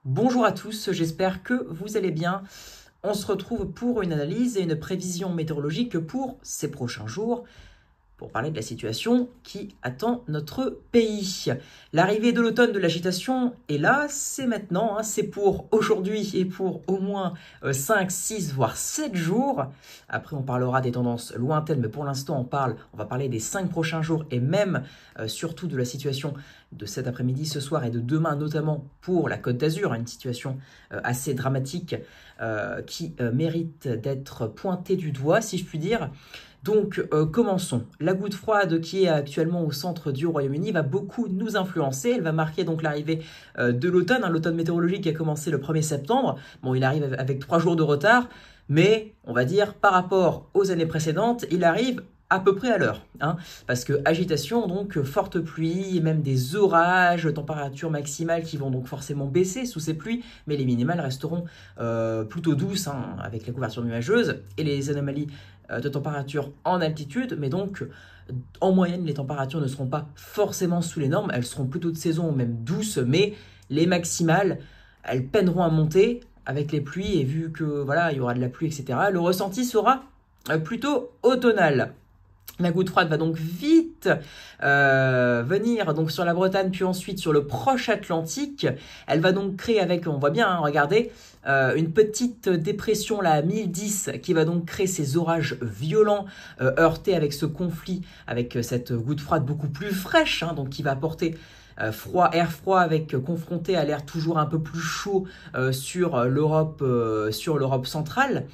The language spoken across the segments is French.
Bonjour à tous, j'espère que vous allez bien. On se retrouve pour une analyse et une prévision météorologique pour ces prochains jours, pour parler de la situation qui attend notre pays. L'arrivée de l'automne de l'agitation est là, c'est maintenant, c'est pour aujourd'hui et pour au moins 5, 6, voire 7 jours. Après, on parlera des tendances lointaines, mais pour l'instant, on va parler des 5 prochains jours et même surtout de la situation de cet après-midi, ce soir et de demain, notamment pour la Côte d'Azur, une situation assez dramatique qui mérite d'être pointée du doigt, si je puis dire. Donc, commençons. La goutte froide qui est actuellement au centre du Royaume-Uni va beaucoup nous influencer. Elle va marquer donc l'arrivée de l'automne, l'automne météorologique qui a commencé le 1er septembre. Bon, il arrive avec 3 jours de retard, mais on va dire par rapport aux années précédentes, il arrive à peu près à l'heure, parce que agitation, donc forte pluie, et même des orages, températures maximales qui vont donc forcément baisser sous ces pluies, mais les minimales resteront plutôt douces, avec la couverture nuageuse, et les anomalies de température en altitude, mais donc en moyenne les températures ne seront pas forcément sous les normes, elles seront plutôt de saison, même douces, mais les maximales, elles peineront à monter avec les pluies, et vu que voilà, il y aura de la pluie, etc., le ressenti sera plutôt automnal. La goutte froide va donc vite venir donc sur la Bretagne, puis ensuite sur le proche Atlantique. Elle va donc créer avec, on voit bien, regardez, une petite dépression là à 1010 qui va donc créer ces orages violents heurtés avec ce conflit, avec cette goutte froide beaucoup plus fraîche, donc qui va apporter air froid avec confronté à l'air toujours un peu plus chaud sur l'Europe centrale.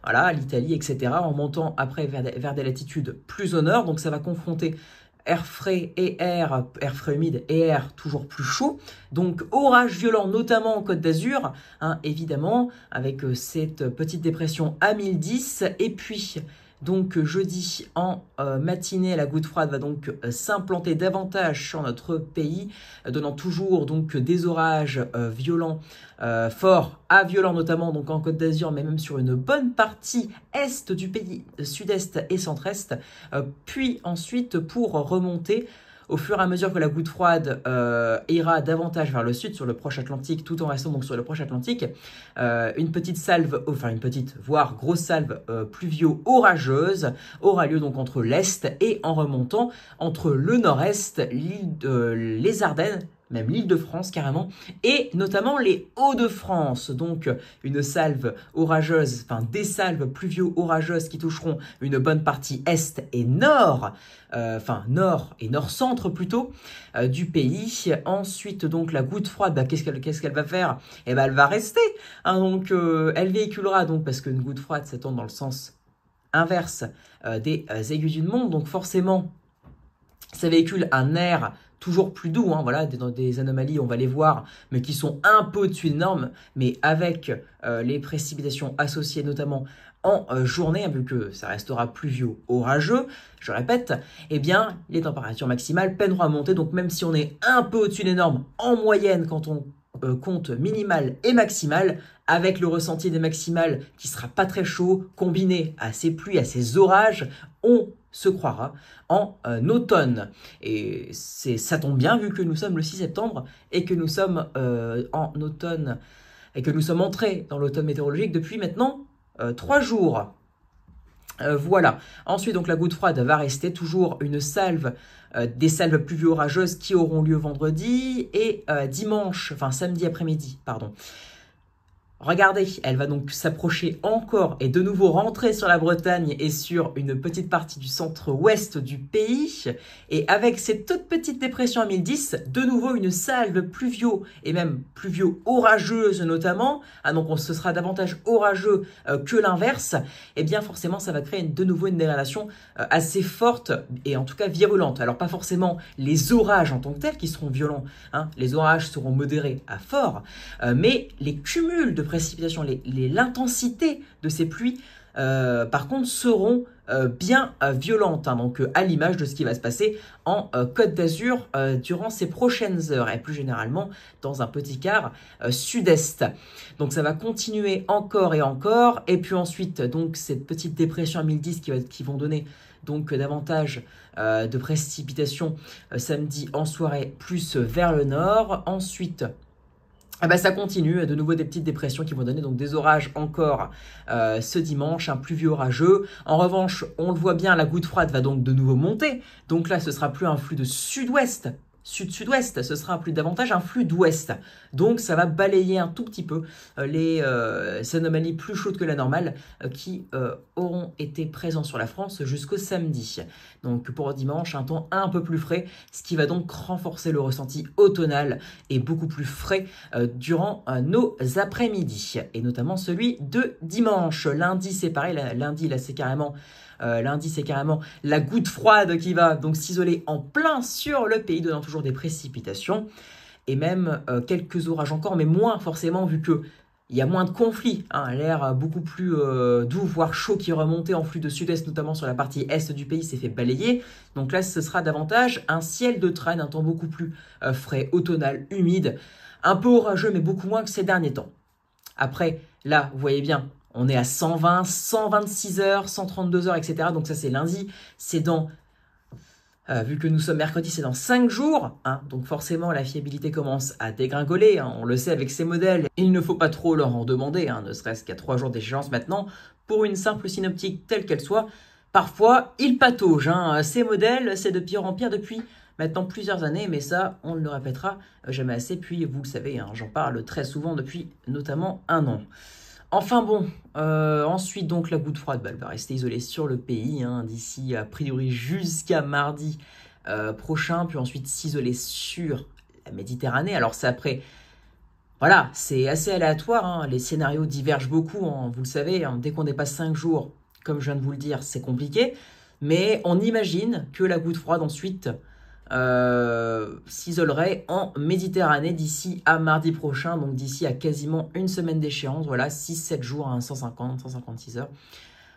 Voilà, l'Italie, etc., en montant après vers des latitudes plus au nord. Donc ça va confronter air frais et air frais humide et air toujours plus chaud. Donc orage violent, notamment en Côte d'Azur, évidemment, avec cette petite dépression à 1010. Et puis, donc jeudi en matinée, la goutte froide va donc s'implanter davantage sur notre pays, donnant toujours donc des orages violents, forts à violents, notamment donc en Côte d'Azur, mais même sur une bonne partie est du pays, sud-est et centre-est. Puis ensuite, pour remonter, au fur et à mesure que la goutte froide ira davantage vers le sud, sur le proche Atlantique, tout en restant donc sur le proche Atlantique, une petite salve, enfin une petite, voire grosse salve pluvio-orageuse aura lieu donc entre l'est et en remontant entre le nord-est, les Ardennes, même l'Île-de-France carrément, et notamment les Hauts-de-France. Donc une salve orageuse, enfin des salves pluvio-orageuses qui toucheront une bonne partie est et nord, nord et nord-centre plutôt, du pays. Ensuite donc la goutte froide, qu'est-ce qu'elle va faire? Eh ben elle va rester, donc elle véhiculera donc, parce qu'une goutte froide ça tourne dans le sens inverse des aiguilles d'une montre, donc forcément ça véhicule un air toujours plus doux, voilà, dans des anomalies, on va les voir, mais qui sont un peu au-dessus des normes, mais avec les précipitations associées notamment en journée, vu que ça restera pluvieux, orageux, je répète, eh bien, les températures maximales peineront à monter, donc même si on est un peu au-dessus des normes, en moyenne, quand on compte minimal et maximal, avec le ressenti des maximales qui sera pas très chaud, combiné à ces pluies, à ces orages, on se croira en automne. Et ça tombe bien vu que nous sommes le 6 septembre et que nous sommes en automne, et que nous sommes entrés dans l'automne météorologique depuis maintenant 3 jours. Voilà. Ensuite, donc la goutte froide va rester toujours une salve, des salves pluvio-orageuses qui auront lieu vendredi et dimanche, enfin samedi après-midi, pardon. Regardez, elle va donc s'approcher encore et de nouveau rentrer sur la Bretagne et sur une petite partie du centre-ouest du pays. Et avec cette toute petite dépression à 1010, de nouveau une salve pluvio et même pluvio-orageuse notamment. Donc ce sera davantage orageux que l'inverse. Et bien forcément, ça va créer de nouveau une dégradation assez forte et en tout cas virulente. Alors pas forcément les orages en tant que tels qui seront violents. Les orages seront modérés à forts. Mais les cumuls de précipitations, l'intensité de ces pluies, par contre, seront bien violentes, donc à l'image de ce qui va se passer en Côte d'Azur durant ces prochaines heures, et plus généralement dans un petit quart sud-est. Donc ça va continuer encore et encore, et puis ensuite, donc cette petite dépression à 1010 qui vont donner donc davantage de précipitations samedi en soirée, plus vers le nord. Ensuite, Ah bah ça continue, de nouveau des petites dépressions qui vont donner donc des orages encore ce dimanche, un pluvieux orageux. En revanche, on le voit bien, la goutte froide va donc de nouveau monter. Donc là, ce sera plus un flux de sud-ouest, sud-sud-ouest, ce sera plus davantage un flux d'ouest. Donc ça va balayer un tout petit peu ces anomalies plus chaudes que la normale qui auront été présents sur la France jusqu'au samedi. Donc pour dimanche, un temps un peu plus frais, ce qui va donc renforcer le ressenti automnal et beaucoup plus frais durant nos après-midi, et notamment celui de dimanche. Lundi, c'est pareil, lundi, là, c'est carrément... lundi, c'est carrément la goutte froide qui va donc s'isoler en plein sur le pays, donnant toujours des précipitations et même quelques orages encore, mais moins forcément vu que il y a moins de conflits, hein, l'air beaucoup plus doux, voire chaud qui remontait en flux de sud-est, notamment sur la partie est du pays, s'est fait balayer. Donc là, ce sera davantage un ciel de traîne, un temps beaucoup plus frais, automnal, humide, un peu orageux, mais beaucoup moins que ces derniers temps. Après, là, vous voyez bien, on est à 120, 126 heures, 132 heures, etc. Donc ça, c'est lundi. C'est dans, vu que nous sommes mercredi, c'est dans 5 jours. Hein, donc forcément, la fiabilité commence à dégringoler. Hein, on le sait avec ces modèles. Il ne faut pas trop leur en demander, hein, ne serait-ce qu'à 3 jours d'échéance maintenant. Pour une simple synoptique telle qu'elle soit, parfois, ils pataugent. Hein. Ces modèles, c'est de pire en pire depuis maintenant plusieurs années, mais ça, on ne le répétera jamais assez. Puis, vous le savez, hein, j'en parle très souvent depuis notamment 1 an. Enfin bon, ensuite donc la goutte froide elle va rester isolée sur le pays hein, d'ici a priori jusqu'à mardi prochain, puis ensuite s'isoler sur la Méditerranée. Alors c'est après, voilà, c'est assez aléatoire, hein, les scénarios divergent beaucoup, hein, vous le savez, hein, dès qu'on dépasse 5 jours, comme je viens de vous le dire, c'est compliqué, mais on imagine que la goutte froide ensuite s'isolerait en Méditerranée d'ici à mardi prochain, donc d'ici à quasiment une semaine d'échéance, voilà, 6-7 jours, hein, 150-156 heures,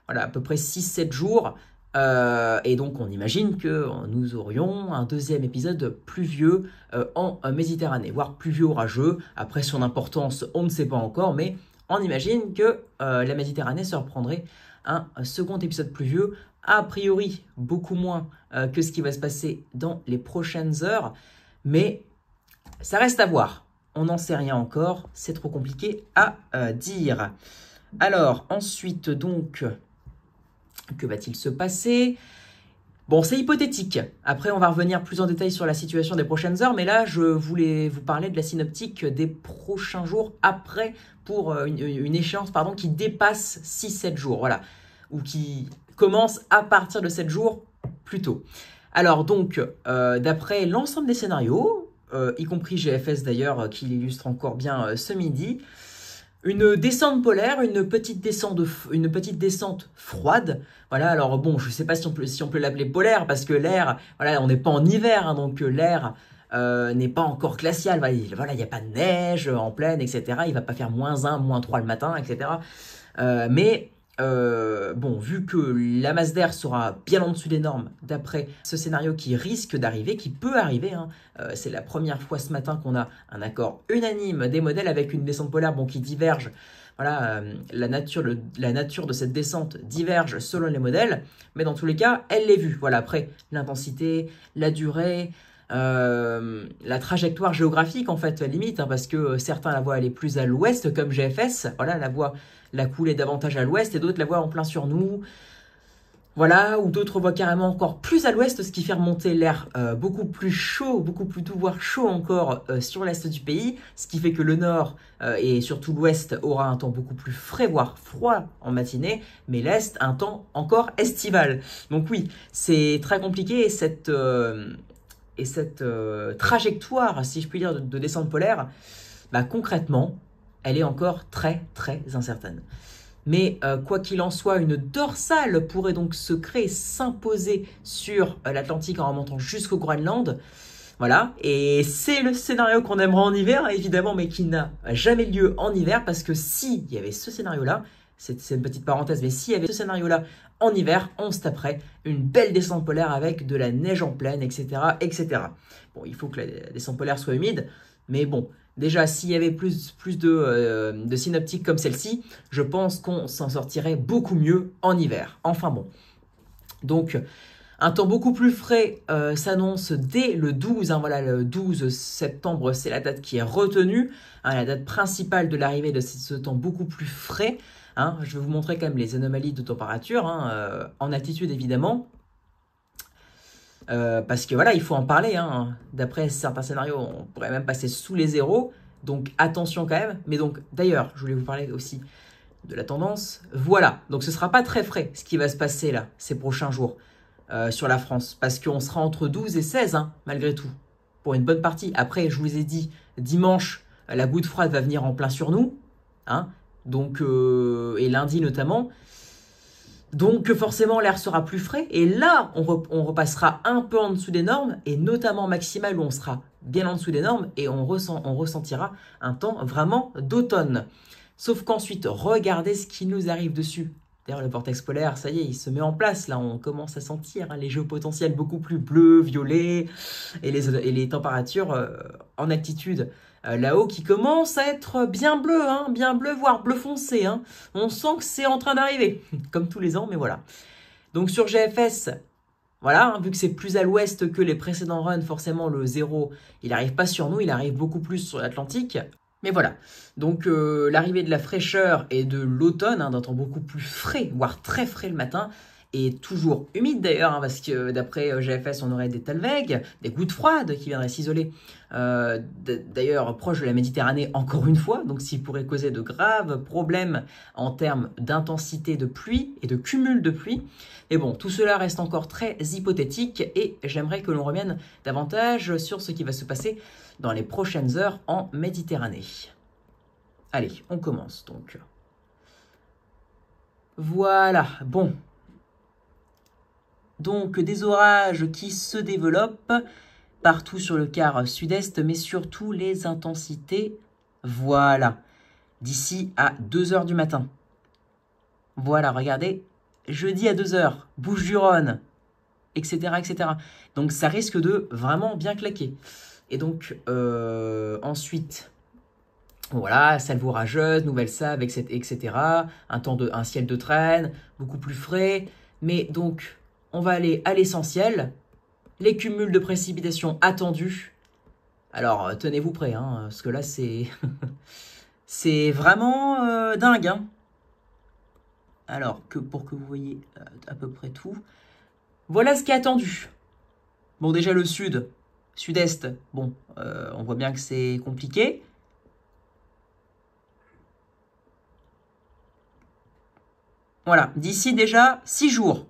voilà, à peu près 6-7 jours, et donc on imagine que nous aurions un deuxième épisode pluvieux en Méditerranée, voire pluvieux orageux. Après son importance, on ne sait pas encore, mais on imagine que la Méditerranée se reprendrait un second épisode pluvieux, a priori beaucoup moins que ce qui va se passer dans les prochaines heures, mais ça reste à voir. On n'en sait rien encore, c'est trop compliqué à dire. Alors, ensuite, donc, que va-t-il se passer ? Bon, c'est hypothétique. Après, on va revenir plus en détail sur la situation des prochaines heures, mais là, je voulais vous parler de la synoptique des prochains jours après, pour une échéance qui dépasse 6-7 jours, voilà, ou qui commence à partir de 7 jours plus tôt. Alors donc, d'après l'ensemble des scénarios, y compris GFS d'ailleurs, qui l'illustre encore bien ce midi, une descente polaire, une petite descente froide. Voilà, alors bon, je ne sais pas si on peut l'appeler polaire, parce que l'air, voilà, on n'est pas en hiver, hein, donc l'air n'est pas encore glacial. Voilà, il n'y a pas de neige en pleine, etc. Il ne va pas faire -1, -3 le matin, etc. Mais bon, vu que la masse d'air sera bien en dessous des normes, d'après ce scénario qui risque d'arriver, qui peut arriver, hein, c'est la première fois ce matin qu'on a un accord unanime des modèles avec une descente polaire qui diverge. Voilà, la nature de cette descente diverge selon les modèles, mais dans tous les cas, elle l'est vue. Voilà, après, l'intensité, la durée, la trajectoire géographique, en fait, limite, hein, parce que certains la voient aller plus à l'ouest, comme GFS, voilà, la couler davantage à l'ouest, et d'autres la voient en plein sur nous, voilà, ou d'autres voient carrément encore plus à l'ouest, ce qui fait remonter l'air beaucoup plus chaud, beaucoup plus doux, voire chaud encore sur l'est du pays, ce qui fait que le nord et surtout l'ouest aura un temps beaucoup plus frais, voire froid en matinée, mais l'est un temps encore estival. Donc oui, c'est très compliqué, et cette trajectoire, si je puis dire, de descente polaire, concrètement, elle est encore très très incertaine. Mais quoi qu'il en soit, une dorsale pourrait donc se créer, s'imposer sur l'Atlantique en remontant jusqu'au Groenland. Voilà, et c'est le scénario qu'on aimerait en hiver, évidemment, mais qui n'a jamais lieu en hiver, parce que s'il y avait ce scénario-là, c'est une petite parenthèse, mais s'il y avait ce scénario-là en hiver, on se taperait une belle descente polaire avec de la neige en pleine, etc., etc. Bon, il faut que la descente polaire soit humide, mais bon, déjà, s'il y avait plus de synoptiques comme celle-ci, je pense qu'on s'en sortirait beaucoup mieux en hiver. Enfin bon. Donc, Un temps beaucoup plus frais s'annonce dès le 12. Hein, voilà, le 12 septembre, c'est la date qui est retenue. Hein, la date principale de l'arrivée de ce temps beaucoup plus frais. Hein, je vais vous montrer quand même les anomalies de température, hein, en altitude évidemment. Parce que voilà, il faut en parler. Hein. D'après certains scénarios, on pourrait même passer sous les zéros. Donc attention quand même. Mais donc d'ailleurs, je voulais vous parler aussi de la tendance. Voilà, donc ce ne sera pas très frais ce qui va se passer là, ces prochains jours sur la France. Parce qu'on sera entre 12 et 16, hein, malgré tout, pour une bonne partie. Après, je vous ai dit, dimanche, la goutte froide va venir en plein sur nous. Hein, donc, et lundi notamment. Donc forcément, l'air sera plus frais. Et là, on repassera un peu en dessous des normes, et notamment maximal où on sera bien en dessous des normes, et on ressentira un temps vraiment d'automne. Sauf qu'ensuite, regardez ce qui nous arrive dessus. D'ailleurs, le vortex polaire, ça y est, il se met en place. Là, on commence à sentir hein, les géopotentiels beaucoup plus bleus, violets, et les températures en altitude là-haut qui commencent à être bien bleu, voire bleu foncé. Hein. On sent que c'est en train d'arriver, comme tous les ans, mais voilà. Donc sur GFS, voilà, hein, vu que c'est plus à l'ouest que les précédents runs, forcément le 0, il n'arrive pas sur nous, il arrive beaucoup plus sur l'Atlantique. Mais voilà, donc l'arrivée de la fraîcheur et de l'automne, hein, d'un temps beaucoup plus frais, voire très frais le matin, et toujours humide d'ailleurs, hein, parce que d'après GFS, on aurait des talwegs, des gouttes froides qui viendraient s'isoler, d'ailleurs proche de la Méditerranée encore une fois, donc ce qui pourrait causer de graves problèmes en termes d'intensité de pluie et de cumul de pluie. Et bon, tout cela reste encore très hypothétique et j'aimerais que l'on revienne davantage sur ce qui va se passer dans les prochaines heures en Méditerranée. Allez, on commence donc. Voilà, bon. Donc des orages qui se développent partout sur le quart sud-est, mais surtout les intensités, voilà, d'ici à 2 h du matin. Voilà, regardez, jeudi à 2 h, Bouches-du-Rhône, etc., etc. Donc ça risque de vraiment bien claquer. Et donc ensuite, voilà, salve orageuse, nouvelle save, etc. Un ciel de traîne, beaucoup plus frais. Mais donc, on va aller à l'essentiel. Les cumuls de précipitations attendus. Alors, tenez-vous prêts, hein, parce que là, c'est c'est vraiment dingue. Hein. Alors, pour que vous voyez à peu près tout. Voilà ce qui est attendu. Bon, déjà le sud-est, bon, on voit bien que c'est compliqué. Voilà, d'ici déjà 6 jours.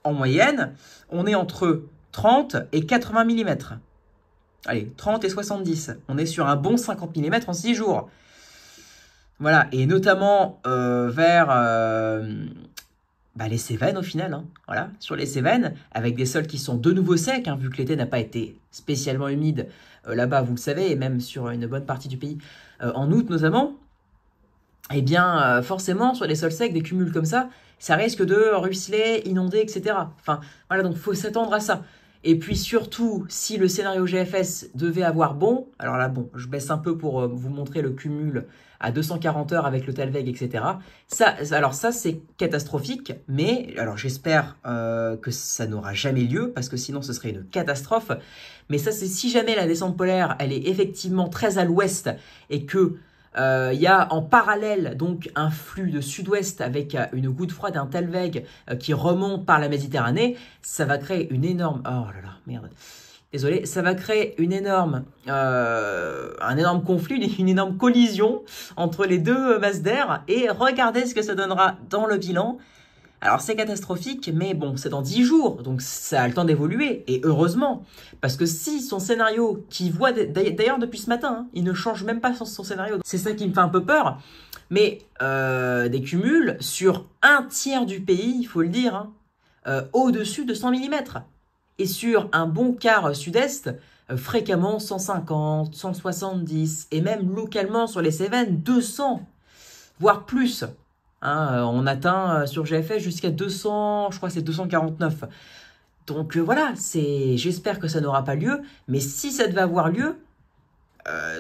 En moyenne, on est entre 30 et 80 mm. Allez, 30 et 70. On est sur un bon 50 mm en 6 jours. Voilà, et notamment vers les Cévennes au final. Hein. Voilà, sur les Cévennes, avec des sols qui sont de nouveau secs, hein, vu que l'été n'a pas été spécialement humide là-bas, vous le savez, et même sur une bonne partie du pays, en août notamment. Eh bien, forcément, sur les sols secs, des cumuls comme ça risque de ruisseler, inonder, etc. Enfin, voilà, donc il faut s'attendre à ça. Et puis surtout, si le scénario GFS devait avoir bon, alors là, bon, je baisse un peu pour vous montrer le cumul à 240 heures avec le Talweg, etc. Alors ça, c'est catastrophique, mais alors j'espère que ça n'aura jamais lieu, parce que sinon, ce serait une catastrophe. Mais ça, c'est si jamais la descente polaire, elle est effectivement très à l'ouest et que il y a en parallèle donc un flux de sud-ouest avec une goutte froide, un Talweg qui remonte par la Méditerranée, ça va créer une énorme... Oh là là, merde. Désolé, ça va créer un énorme conflit, une énorme collision entre les deux masses d'air. Et regardez ce que ça donnera dans le bilan. Alors c'est catastrophique, mais bon, c'est dans 10 jours, donc ça a le temps d'évoluer, et heureusement. Parce que si son scénario, qui voit, d'ailleurs depuis ce matin, hein, il ne change même pas son scénario, c'est ça qui me fait un peu peur, mais des cumuls sur un tiers du pays, il faut le dire, hein, au-dessus de 100 mm. Et sur un bon quart sud-est, fréquemment 150, 170, et même localement sur les Cévennes, 200, voire plus. Hein, on atteint sur GFS jusqu'à 200, je crois que c'est 249. Donc voilà, j'espère que ça n'aura pas lieu, mais si ça devait avoir lieu,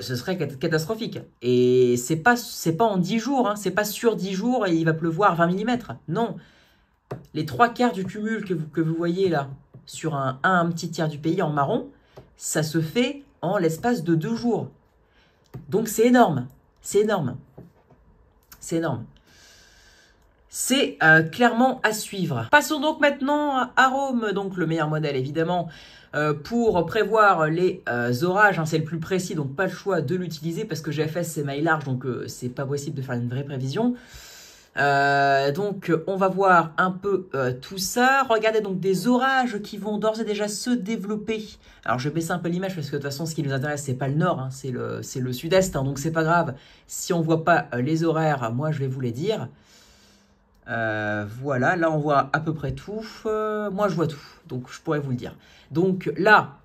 ce serait catastrophique. Et c'est pas en 10 jours, hein, c'est pas sur 10 jours et il va pleuvoir 20 mm. Non, les 3/4 du cumul que vous voyez là, sur un petit tiers du pays en marron, ça se fait en l'espace de 2 jours. Donc c'est énorme, c'est énorme, c'est énorme. C'est clairement à suivre. Passons donc maintenant à Rome, donc le meilleur modèle évidemment, pour prévoir les orages. Hein, c'est le plus précis, donc pas le choix de l'utiliser parce que GFS c'est maille large, donc c'est pas possible de faire une vraie prévision. Donc on va voir un peu tout ça. Regardez donc des orages qui vont d'ores et déjà se développer. Alors je vais baisser un peu l'image parce que de toute façon ce qui nous intéresse c'est pas le nord, hein, c'est le sud-est, hein, donc c'est pas grave. Si on voit pas les horaires, moi je vais vous les dire. Voilà, là on voit à peu près tout. Moi je vois tout, donc je pourrais vous le dire. Donc là,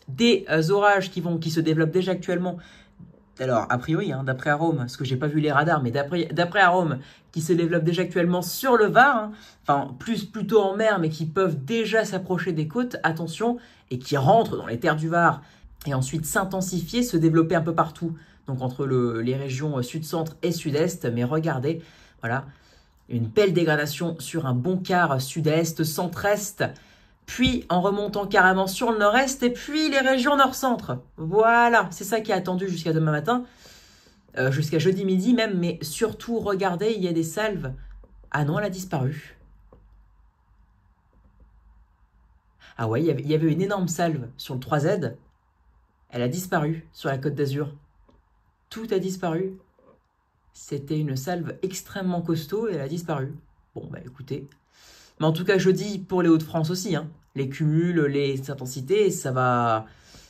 des orages qui se développent déjà actuellement. Alors, a priori, hein, d'après Arome, parce que j'ai pas vu les radars, mais d'après Arome, qui se développent déjà actuellement sur le Var, hein, enfin, plutôt en mer, mais qui peuvent déjà s'approcher des côtes, attention, et qui rentrent dans les terres du Var, et ensuite s'intensifier, se développer un peu partout, donc entre les régions sud-centre et sud-est, mais regardez, voilà, une belle dégradation sur un bon quart sud-est, centre-est, puis en remontant carrément sur le nord-est, et puis les régions nord-centre. Voilà, c'est ça qui est attendu jusqu'à demain matin, jusqu'à jeudi midi même, mais surtout, regardez, il y a des salves. Ah non, elle a disparu. Ah ouais, il y avait une énorme salve sur le 3Z, elle a disparu sur la Côte d'Azur. Tout a disparu. C'était une salve extrêmement costaud et elle a disparu. Bon, bah écoutez. Mais en tout cas, jeudi pour les Hauts-de-France aussi, hein. Les cumuls, les intensités, ça va,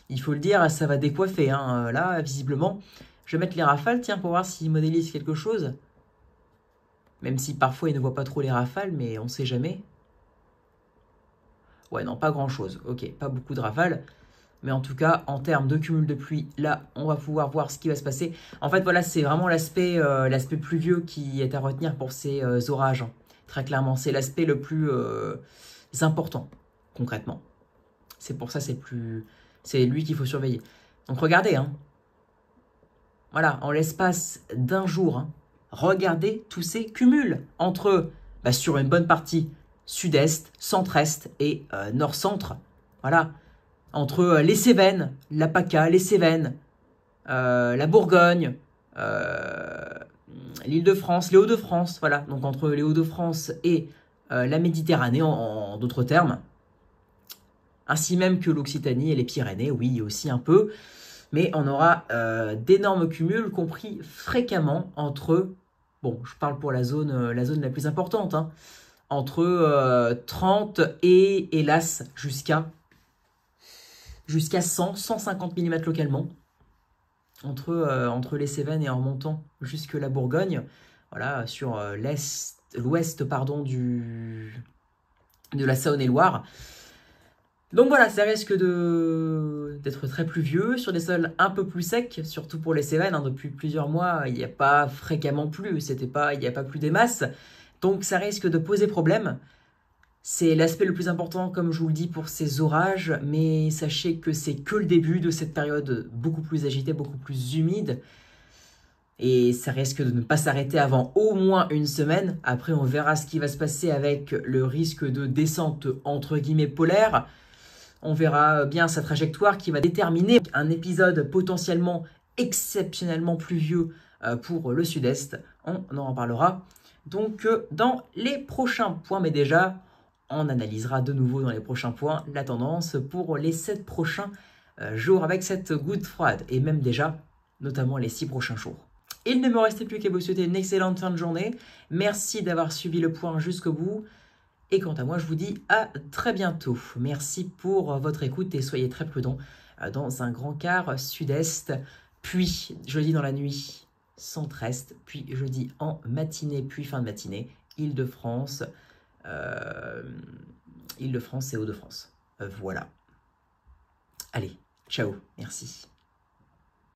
il faut le dire, ça va décoiffer. Hein. Là, visiblement, je vais mettre les rafales, tiens, pour voir s'ils modélisent quelque chose. Même si parfois ils ne voient pas trop les rafales, mais on sait jamais. Ouais, non, pas grand-chose. Ok, pas beaucoup de rafales. Mais en tout cas, en termes de cumul de pluie, là, on va pouvoir voir ce qui va se passer. En fait, voilà, c'est vraiment l'aspect pluvieux qui est à retenir pour ces orages. Hein. Très clairement, c'est l'aspect le plus important, concrètement. C'est pour ça, c'est lui qu'il faut surveiller. Donc, regardez, hein. Voilà, en l'espace d'un jour, hein, regardez tous ces cumuls entre, sur une bonne partie, sud-est, centre-est et nord-centre. Voilà, entre les Cévennes, la PACA, les Cévennes, la Bourgogne, l'Île-de-France, les Hauts-de-France, voilà, donc entre les Hauts-de-France et la Méditerranée, en d'autres termes, ainsi même que l'Occitanie et les Pyrénées, oui, aussi un peu, mais on aura d'énormes cumuls compris fréquemment entre, bon, je parle pour la zone la plus importante, hein, entre 30 et, hélas, jusqu'à 100, 150 mm localement, entre les Cévennes et en remontant jusque la Bourgogne, voilà, sur l'ouest de la Saône-et-Loire. Donc voilà, ça risque d'être très pluvieux, sur des sols un peu plus secs, surtout pour les Cévennes. Hein, depuis plusieurs mois, il n'y a pas fréquemment plu, il n'y a pas plu des masses, donc ça risque de poser problème. C'est l'aspect le plus important, comme je vous le dis, pour ces orages, mais sachez que c'est que le début de cette période beaucoup plus agitée, beaucoup plus humide. Et ça risque de ne pas s'arrêter avant au moins une semaine. Après, on verra ce qui va se passer avec le risque de descente entre guillemets polaire. On verra bien sa trajectoire qui va déterminer un épisode potentiellement exceptionnellement pluvieux pour le sud-est. On en reparlera donc dans les prochains points, mais déjà, on analysera de nouveau dans les prochains points la tendance pour les 7 prochains jours avec cette goutte froide et même déjà, notamment les 6 prochains jours. Il ne me restait plus qu'à vous souhaiter une excellente fin de journée. Merci d'avoir suivi le point jusqu'au bout. Et quant à moi, je vous dis à très bientôt. Merci pour votre écoute et soyez très prudents dans un grand quart sud-est, puis jeudi dans la nuit centre-est, puis jeudi en matinée, puis fin de matinée, Île-de-France et Hauts-de-France. Voilà. Allez, ciao, merci.